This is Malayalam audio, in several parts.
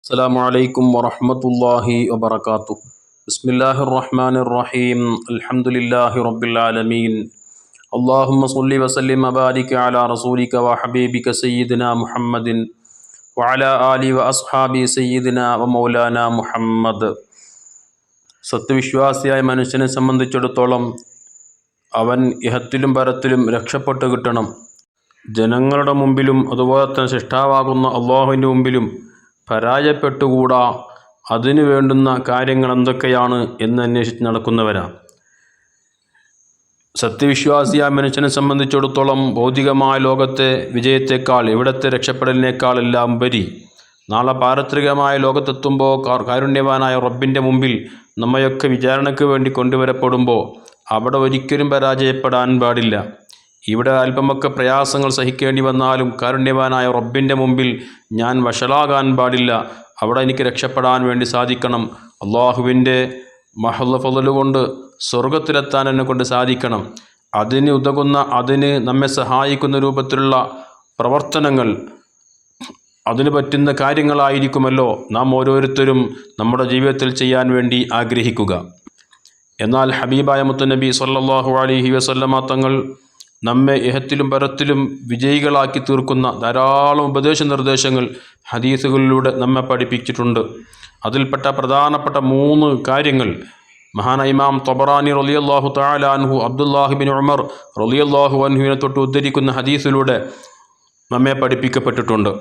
السلام عليكم ورحمة الله وبركاته. بسم الله الرحمن الرحيم. الحمد لله رب العالمين. اللهم صل وسلم وبارك على رسولك وحبيبك سيدنا محمد وعلى آله وأصحابه سيدنا ومولانا محمد. സത്യവിശ്വാസിയായ മനുഷ്യനെ സംബന്ധിച്ചിടത്തോളം അവൻ ഇഹത്തിലും പരത്തിലും രക്ഷപ്പെട്ടു കിട്ടണം. ജനങ്ങളുടെ മുമ്പിലും അതുപോലെ തന്നെ സൃഷ്ടാവാകുന്ന അള്ളാഹുവിൻ്റെ മുമ്പിലും പരാജയപ്പെട്ടുകൂടാ. അതിനു വേണ്ടുന്ന കാര്യങ്ങൾ എന്തൊക്കെയാണ് എന്ന് അന്വേഷിച്ച് നടക്കുന്നവരാണ്. സത്യവിശ്വാസിയായ മനുഷ്യനെ സംബന്ധിച്ചിടത്തോളം ഭൗതികമായ ലോകത്തെ വിജയത്തേക്കാൾ, ഇവിടത്തെ രക്ഷപ്പെടലിനേക്കാൾ എല്ലാം ഉപരി നാളെ പാരത്രികമായ ലോകത്തെത്തുമ്പോൾ കാരുണ്യവാനായ റബ്ബിൻ്റെ മുമ്പിൽ നമ്മയൊക്കെ വിചാരണയ്ക്ക് വേണ്ടി കൊണ്ടുവരപ്പെടുമ്പോൾ അവിടെ ഒരിക്കലും പരാജയപ്പെടാൻ പാടില്ല. ഇവിടെ അല്പമൊക്കെ പ്രയാസങ്ങൾ സഹിക്കേണ്ടി വന്നാലും കാരുണ്യവാനായ റബ്ബിൻ്റെ മുമ്പിൽ ഞാൻ വഷളാകാൻ പാടില്ല. അവിടെ എനിക്ക് രക്ഷപ്പെടാൻ വേണ്ടി സാധിക്കണം. അള്ളാഹുവിൻ്റെ മഹ്ള ഫള് കൊണ്ട് സ്വർഗത്തിലെത്താൻ എന്നെ കൊണ്ട് സാധിക്കണം. അതിന് ഉതകുന്ന, അതിന് നമ്മെ സഹായിക്കുന്ന രൂപത്തിലുള്ള പ്രവർത്തനങ്ങൾ, അതിന് പറ്റുന്ന കാര്യങ്ങളായിരിക്കുമല്ലോ നാം ഓരോരുത്തരും നമ്മുടെ ജീവിതത്തിൽ ചെയ്യാൻ വേണ്ടി ആഗ്രഹിക്കുക. എന്നാൽ ഹബീബായ മുത്തുനബി സ്വല്ലല്ലാഹു അലൈഹി വസല്ലമ തങ്ങൾ നമ്മെ ഇഹത്തിലും പരത്തിലും വിജയികളാക്കി തീർക്കുന്ന ധാരാളം ഉപദേശ നിർദ്ദേശങ്ങൾ ഹദീസുകളിലൂടെ നമ്മെ പഠിപ്പിച്ചിട്ടുണ്ട്. അതിൽപ്പെട്ട പ്രധാനപ്പെട്ട 3 കാര്യങ്ങൾ മഹാനായ ഇമാം ത്വബറാനി റളിയല്ലാഹു തആല അൻഹു അബ്ദുല്ലാഹി ബിൻ ഉമർ റളിയല്ലാഹു അൻഹുവിനെ തൊട്ട് ഉദ്ധരിക്കുന്ന ഹദീസിലൂടെ നമ്മെ പഠിപ്പിക്കപ്പെട്ടിട്ടുണ്ട്.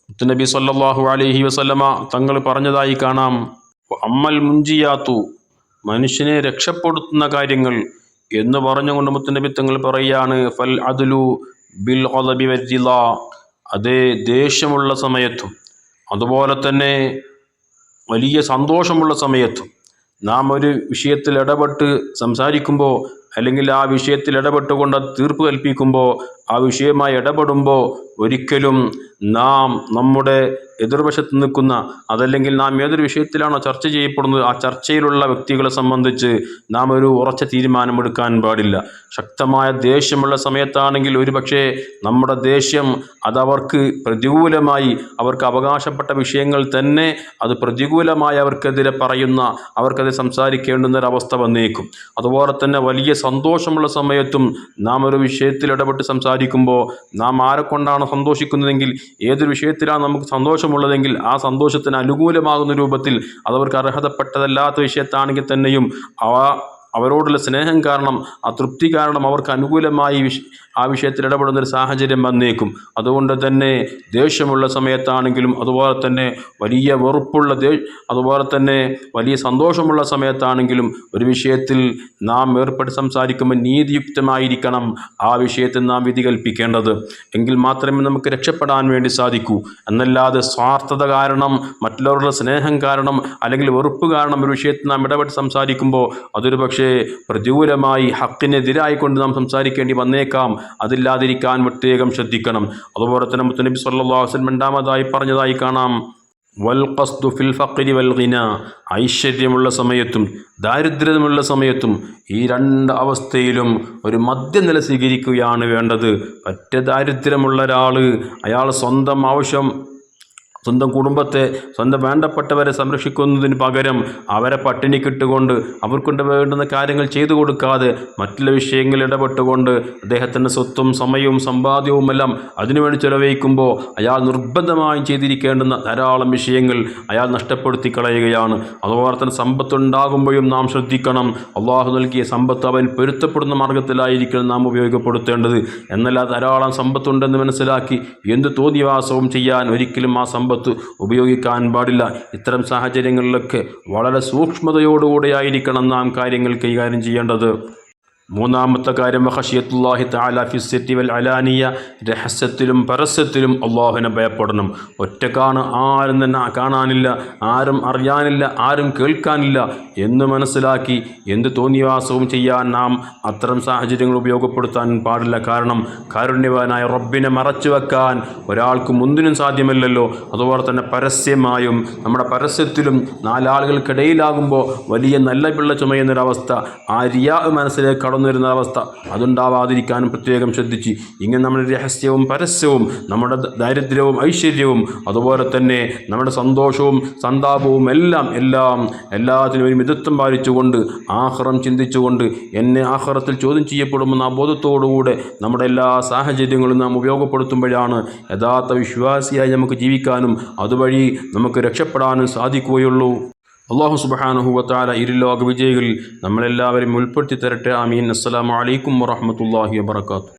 മുത്തുനബി സ്വല്ലല്ലാഹു അലൈഹി വസല്ലമ തങ്ങൾ പറഞ്ഞതായി കാണാം, അമ്മൽ മുൻജിയാത്തു, മനുഷ്യനെ രക്ഷപ്പെടുത്തുന്ന കാര്യങ്ങൾ എന്ന് പറഞ്ഞുകൊണ്ട് മുത്തുനബി തങ്ങൾ പറയുകയാണ്, ഫൽ അദ്ലു ബിൽ ഖദബി വരിള, അതേ ദേഷ്യമുള്ള സമയത്തും അതുപോലെ തന്നെ വലിയ സന്തോഷമുള്ള സമയത്തും നാം ഒരു വിഷയത്തിൽ ഇടപെട്ട് സംസാരിക്കുമ്പോൾ, അല്ലെങ്കിൽ ആ വിഷയത്തിൽ ഇടപെട്ടുകൊണ്ട് തീർപ്പ് കൽപ്പിക്കുമ്പോൾ, ആ വിഷയമായി ഇടപെടുമ്പോൾ ഒരിക്കലും നാം നമ്മുടെ എതിർവശത്ത് നിൽക്കുന്ന, അതല്ലെങ്കിൽ നാം ഏതൊരു വിഷയത്തിലാണോ ചർച്ച ചെയ്യപ്പെടുന്നത് ആ ചർച്ചയിലുള്ള വ്യക്തികളെ സംബന്ധിച്ച് നാം ഒരു ഉറച്ച തീരുമാനമെടുക്കാൻ പാടില്ല. ശക്തമായ ദേഷ്യമുള്ള സമയത്താണെങ്കിൽ ഒരുപക്ഷെ നമ്മുടെ ദേഷ്യം അതവർക്ക് പ്രതികൂലമായി, അവർക്ക് അവകാശപ്പെട്ട വിഷയങ്ങൾ തന്നെ അത് പ്രതികൂലമായി അവർക്കെതിരെ പറയുന്ന, അവർക്കത് സംസാരിക്കേണ്ടുന്നൊരവസ്ഥ വന്നേക്കും. അതുപോലെ തന്നെ വലിയ സന്തോഷമുള്ള സമയത്തും നാം ഒരു വിഷയത്തിൽ ഇടപെട്ട് സംസാരിക്കുമ്പോൾ നാം ആരെക്കൊണ്ടാണ് സന്തോഷിക്കുന്നതെങ്കിൽ, ഏതൊരു വിഷയത്തിലാണ് നമുക്ക് സന്തോഷമുള്ളതെങ്കിൽ ആ സന്തോഷത്തിന് അനുകൂലമാകുന്ന രൂപത്തിൽ, അതവർക്ക് അർഹതപ്പെട്ടതല്ലാത്ത വിഷയത്താണെങ്കിൽ തന്നെയും അവരോടുള്ള സ്നേഹം കാരണം, ആ തൃപ്തി കാരണം അവർക്ക് അനുകൂലമായി ആ വിഷയത്തിൽ ഇടപെടുന്നൊരു സാഹചര്യം വന്നേക്കും. അതുകൊണ്ട് തന്നെ ദേഷ്യമുള്ള സമയത്താണെങ്കിലും, അതുപോലെ തന്നെ വലിയ വെറുപ്പുള്ള അതുപോലെ തന്നെ വലിയ സന്തോഷമുള്ള സമയത്താണെങ്കിലും ഒരു വിഷയത്തിൽ നാം ഏർപ്പെട്ട് സംസാരിക്കുമ്പോൾ നീതിയുക്തമായിരിക്കണം ആ വിഷയത്തിൽ നാം വിധി കൽപ്പിക്കേണ്ടത്. എങ്കിൽ മാത്രമേ നമുക്ക് രക്ഷപ്പെടാൻ വേണ്ടി സാധിക്കൂ. എന്നല്ലാതെ സ്വാർത്ഥത കാരണം, മറ്റുള്ളവരുടെ സ്നേഹം കാരണം, അല്ലെങ്കിൽ വെറുപ്പ് കാരണം ഒരു വിഷയത്തിൽ നാം ഇടപെട്ട് സംസാരിക്കുമ്പോൾ അതൊരു പക്ഷേ പ്രതികൂലമായി ഹക്കിനെതിരായിക്കൊണ്ട് നാം സംസാരിക്കേണ്ടി വന്നേക്കാം. അതില്ലാതിരിക്കാൻ പ്രത്യേകം ശ്രദ്ധിക്കണം. അതുപോലെ തന്നെ മുത്തുനബി സ്വല്ലല്ലാഹു അലൈഹി വസല്ലം 2ാമതായി പറഞ്ഞതായി കാണാം, വൽ ഖസ്ദു ഫിൽ ഫഖ്രി വൽ ഗിന, ഐശ്വര്യമുള്ള സമയത്തും ദാരിദ്ര്യമുള്ള സമയത്തും ഈ 2 അവസ്ഥയിലും ഒരു മധ്യനില സ്വീകരിക്കുകയാണ് വേണ്ടത്. ഒറ്റ ദാരിദ്ര്യമുള്ള ഒരാൾ, അയാൾ സ്വന്തം ആവശ്യം, സ്വന്തം കുടുംബത്തെ, സ്വന്തം വേണ്ടപ്പെട്ടവരെ സംരക്ഷിക്കുന്നതിന് പകരം അവരെ പട്ടിണിക്കിട്ടുകൊണ്ട് അവർക്കൊണ്ട് വേണ്ടുന്ന കാര്യങ്ങൾ ചെയ്തു കൊടുക്കാതെ മറ്റുള്ള വിഷയങ്ങളിൽ ഇടപെട്ടുകൊണ്ട് അദ്ദേഹത്തിൻ്റെ സ്വത്തും സമയവും സമ്പാദ്യവുമെല്ലാം അതിനുവേണ്ടി ചെലവഴിക്കുമ്പോൾ അയാൾ നിർബന്ധമായും ചെയ്തിരിക്കേണ്ടുന്ന ധാരാളം വിഷയങ്ങൾ അയാൾ നഷ്ടപ്പെടുത്തി കളയുകയാണ്. അതുപോലെ തന്നെ സമ്പത്തുണ്ടാകുമ്പോഴും നാം ശ്രദ്ധിക്കണം, അള്ളാഹു നൽകിയ സമ്പത്ത് അവൻ പൊരുത്തപ്പെടുന്ന മാർഗത്തിലായിരിക്കണം നാം ഉപയോഗപ്പെടുത്തേണ്ടത്. എന്നല്ല ധാരാളം സമ്പത്തുണ്ടെന്ന് മനസ്സിലാക്കി എന്ത് തോന്നിവാസവും ചെയ്യാൻ ഒരിക്കലും ആ സമ്പത്ത് ഉപയോഗിക്കാൻ പാടില്ല. ഇത്തരം സാഹചര്യങ്ങളിലൊക്കെ വളരെ സൂക്ഷ്മതയോടുകൂടിയായിരിക്കണം നാം കാര്യങ്ങൾ കൈകാര്യം ചെയ്യേണ്ടത്. 3ാമത്തെ കാര്യം ഖശിയത്തുല്ലാഹി തആല ഫി സിറ്റി വൽ അലാനിയ, രഹസ്യത്തിലും പരസ്യത്തിലും അള്ളാഹുവിനെ ഭയപ്പെടണം. ഒറ്റക്കാണ്, ആരും തന്നെ കാണാനില്ല, ആരും അറിയാനില്ല, ആരും കേൾക്കാനില്ല എന്ന് മനസ്സിലാക്കി എന്ത് തോന്നിവാസവും ചെയ്യാൻ നാം അത്തരം സാഹചര്യങ്ങൾ ഉപയോഗപ്പെടുത്താൻ പാടില്ല. കാരണം കാരുണ്യവാനായ റബ്ബിനെ മറച്ചു വെക്കാൻ ഒരാൾക്ക് മുന്തിനും സാധ്യമല്ലല്ലോ. അതുപോലെ തന്നെ പരസ്യമായും നമ്മുടെ പരസ്യത്തിലും 4 ആളുകൾക്കിടയിലാകുമ്പോൾ വലിയ നല്ല പിള്ള ചുമയുന്നൊരവസ്ഥ, ആ റിയാ മനസ്സിലേക്ക് കടന്നു കടന്നു വരുന്ന അവസ്ഥ അതുണ്ടാവാതിരിക്കാനും പ്രത്യേകം ശ്രദ്ധിച്ച് ഇങ്ങനെ നമ്മുടെ രഹസ്യവും പരസ്യവും നമ്മുടെ ദാരിദ്ര്യവും ഐശ്വര്യവും അതുപോലെ തന്നെ നമ്മുടെ സന്തോഷവും സന്താപവും എല്ലാത്തിനും ഒരു മിതത്വം പാലിച്ചുകൊണ്ട് ആഖിറം ചിന്തിച്ചുകൊണ്ട് എന്നെ ആഖിറത്തിൽ ചോദ്യം ചെയ്യപ്പെടുമെന്ന ആ ബോധത്തോടുകൂടെ നമ്മുടെ എല്ലാ സാഹചര്യങ്ങളും നാം ഉപയോഗപ്പെടുത്തുമ്പോഴാണ് യഥാർത്ഥ വിശ്വാസിയായി നമുക്ക് ജീവിക്കാനും അതുവഴി നമുക്ക് രക്ഷപ്പെടാനും സാധിക്കുകയുള്ളൂ. അല്ലാഹു സുബ്ഹാനഹു വ തആല ഇരുലോക വിജയികളിൽ നമ്മളെല്ലാവരും ഉൾപ്പെടുത്തി തരട്ടെ. ആമീൻ. അസ്സലാമു അലൈക്കും വറഹ്മത്തുള്ളാഹി വബറകാതുഹു.